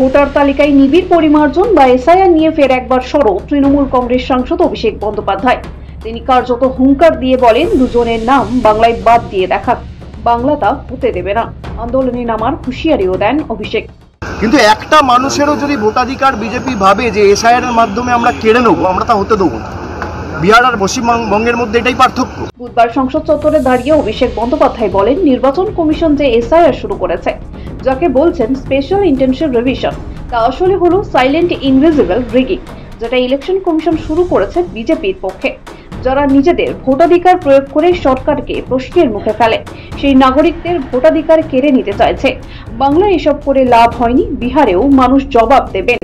Voter তালিকায় নিবিড় পরিমার্জন বা এসআইআর নিয়ে ফের একবার সরব তৃণমূল কংগ্রেস সাংসদ অভিষেক বন্দ্যোপাধ্যায়। তিনি কার্যত হুঙ্কার দিয়ে বলেন, দুজনের নাম বাংলায় বাদ দিয়ে দেখাক, বাংলা তা হতে দেবে না। আন্দোলনে নামার হুঁশিয়ারিও দেন অভিষেক। কিন্তু একটা মানুষেরও যদি ভোটাধিকার বিজেপি ভাবে যে এসআইআর এর মাধ্যমে আমরা কেড়ে নেবো, আমরা তা হতে দেবো না। বিহার আর পশ্চিমবঙ্গের মধ্যে এটাই পার্থক্য। বুধবার সংসদ চত্বরে দাঁড়িয়ে অভিষেক বন্দ্যোপাধ্যায় বলেন, নির্বাচন কমিশন যে এসআইআর শুরু করেছে, যাকে বলছেন স্পেশাল ইন্টেনসিভ রিভিশন, তা আসলে হলো সাইলেন্ট ইনভিজিবল রিগিং, যেটা ইলেকশন কমিশন শুরু করেছে বিজেপির পক্ষে। যারা নিজেদের ভোটাধিকার প্রয়োগ করে সরকারকে প্রশ্নের মুখে ফেলে, সেই নাগরিকদের ভোটাধিকার কেড়ে নিতে চাইছে। বাংলায় এসব করে লাভ হয়নি, বিহারেও মানুষ জবাব দেবেন।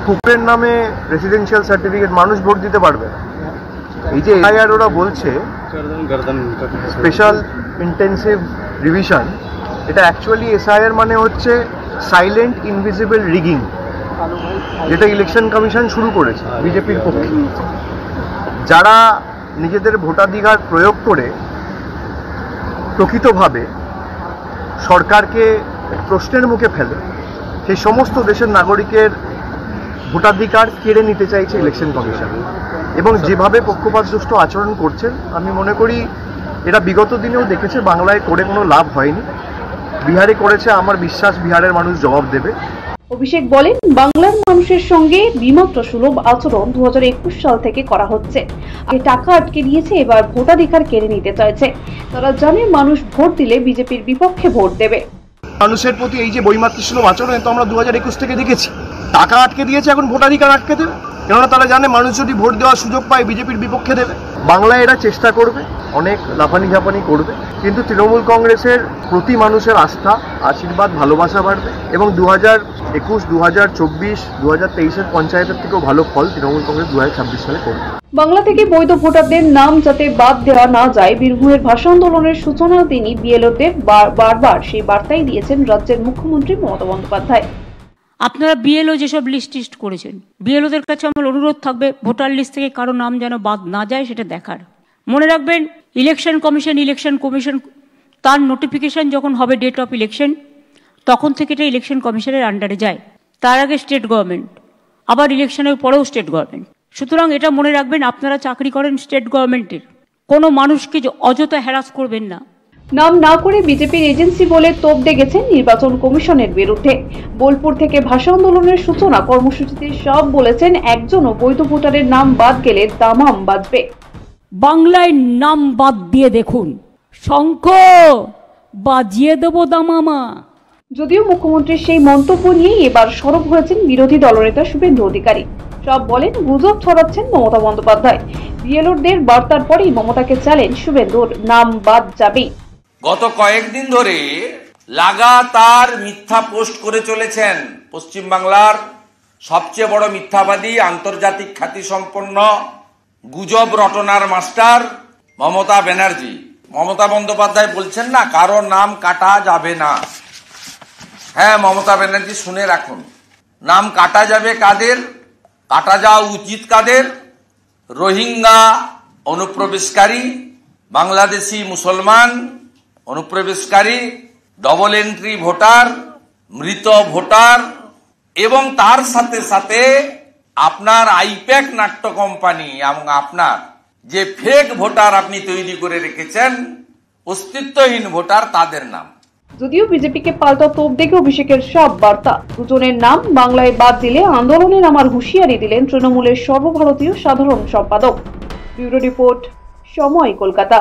কুকুরের নামে রেসিডেন্সিয়াল সার্টিফিকেট মানুষ ভোট দিতে পারবে। এই যে এসআইআর ওরা বলছে স্পেশাল ইন্টেনসিভ রিভিশন, এটা অ্যাকচুয়ালি এসআইআর মানে হচ্ছে সাইলেন্ট ইনভিজিবল রিগিং, যেটা ইলেকশন কমিশন শুরু করেছে বিজেপির পক্ষে। যারা নিজেদের ভোটাধিকার প্রয়োগ করে প্রকৃতভাবে সরকারকে প্রশ্নের মুখে ফেলে, সেই সমস্ত দেশের নাগরিকের ভোটাধিকার কেড়ে নিতে চাইছে ইলেকশন কমিশন। এবং যেভাবে পক্ষপাতদুষ্ট আচরণ করছেন, আমি মনে করি এটা বিগত দিনেও দেখেছে, বাংলায় করে কোনো লাভ হয়নি। বিহারে করেছে, আমার বিশ্বাস বিহারের মানুষ জবাব দেবে। অভিষেক বলেন, বাংলার মানুষের সঙ্গে বিমাত্র সুলভ আচরণ 2021 সাল থেকে করা হচ্ছে। আগে টাকা আটকে দিয়েছে, এবার ভোটাধিকার কেড়ে নিতে চাইছে। তারা জানে মানুষ ভোট দিলে বিজেপির বিপক্ষে ভোট দেবে। মানুষের প্রতি এই যে বৈমাত্র সুলভ আচরণ, তো আমরা 2021 থেকে দেখেছি। টাকা আটকে দিয়েছে, এখন ভোটাধিকার আটকে দেবে, কেননা তারা জানে মানুষ যদি ভোট দেওয়ার সুযোগ পায় বিজেপির বিপক্ষে দেবে। বাংলায় এরা চেষ্টা করবে, অনেক লাফানি ঝাপানি করবে, কিন্তু তৃণমূল কংগ্রেসের প্রতি মানুষের আস্থা, আশীর্বাদ, ভালোবাসা বাড়বে এবং 2021, 2024, 2023-এর পঞ্চায়েতের থেকেও ভালো ফল তৃণমূল কংগ্রেস 2026 সালে করবে। বাংলা থেকে বৈধ ভোটারদের নাম যাতে বাদ দেওয়া না যায়, বীরভূমের ভাষা আন্দোলনের সূচনা তিনি বিএলওদের বারবার সেই বার্তাই দিয়েছেন রাজ্যের মুখ্যমন্ত্রী মমতা বন্দ্যোপাধ্যায়। আপনারা বিএলও যেসব লিস্ট করেছেন, বিএলওদের কাছে আমার অনুরোধ থাকবে, ভোটার লিস্ট থেকে কারো নাম যেন বাদ না যায় সেটা দেখার। মনে রাখবেন, ইলেকশন কমিশন তার নোটিফিকেশন যখন হবে ডেট অফ ইলেকশন, তখন থেকে এটা ইলেকশন কমিশনের আন্ডারে যায়। তার আগে স্টেট গভর্নমেন্ট, আবার ইলেকশনের পরেও স্টেট গভর্নমেন্ট। সুতরাং এটা মনে রাখবেন, আপনারা চাকরি করেন স্টেট গভর্নমেন্টের, কোনো মানুষকে অযথা হ্যারাস করবেন না। নাম না করে বিজেপির এজেন্সি বলে তোপ দেখেছেন নির্বাচন কমিশনের বিরুদ্ধে। বোলপুর থেকে ভাষা আন্দোলনের সূচনা কর্মসূচিতে সব বলেছেন, একজনও বৈধ ভোটারের নাম বাদ গেলে দামাম বাজবে। বাংলায় নাম বাদ দিয়ে দেখুন, শঙ্খ বাজিয়ে দেবো দামামা। যদিও মুখ্যমন্ত্রীর সেই মন্তব্য নিয়ে এবার সরব হয়েছেন বিরোধী দলনেতা শুভেন্দু অধিকারী। সব বলেন, গুজব ছড়াচ্ছেন মমতা বন্দ্যোপাধ্যায়। বিএলওদের বার্তার পরেই মমতাকে চ্যালেঞ্জ, শুভেন্দুর নাম বাদ যাবেই। গত কয়েকদিন ধরে লাগাতার মিথ্যা পোস্ট করে চলেছেন পশ্চিমবাংলার সবচেয়ে বড় মিথ্যাবাদী, আন্তর্জাতিক খ্যাতিসম্পন্ন গুজব রটনার মাস্টার মমতা ব্যানার্জি। মমতা বন্দ্যোপাধ্যায় বলছেন না, কারো নাম কাটা যাবে না। হ্যাঁ মমতা ব্যানার্জি, শুনে রাখুন, নাম কাটা যাবে কাদের? কাটা যাওয়া উচিত কাদের? রোহিঙ্গা অনুপ্রবেশকারী, বাংলাদেশি মুসলমান অনুপ্রবেশকারী, ডবল এন্ট্রি ভোটার, মৃত ভোটার এবং তার সাথে সাথে আপনার আইপ্যাক নাট্য কোম্পানি এবং আপনার যে ফেক ভোটার আপনি তৈরি করে রেখেছেন, অস্তিত্বহীন ভোটার, তাদের নাম। যদিও বিজেপিকে পাল্টা তোপ দেখে অভিষেকের সব বার্তা, দুজনের নাম বাংলায় বাদ দিলে আন্দোলনে নামার হুঁশিয়ারি দিলেন তৃণমূলের সর্বভারতীয় সাধারণ সম্পাদক। ব্যুরো রিপোর্ট, সময়, কলকাতা।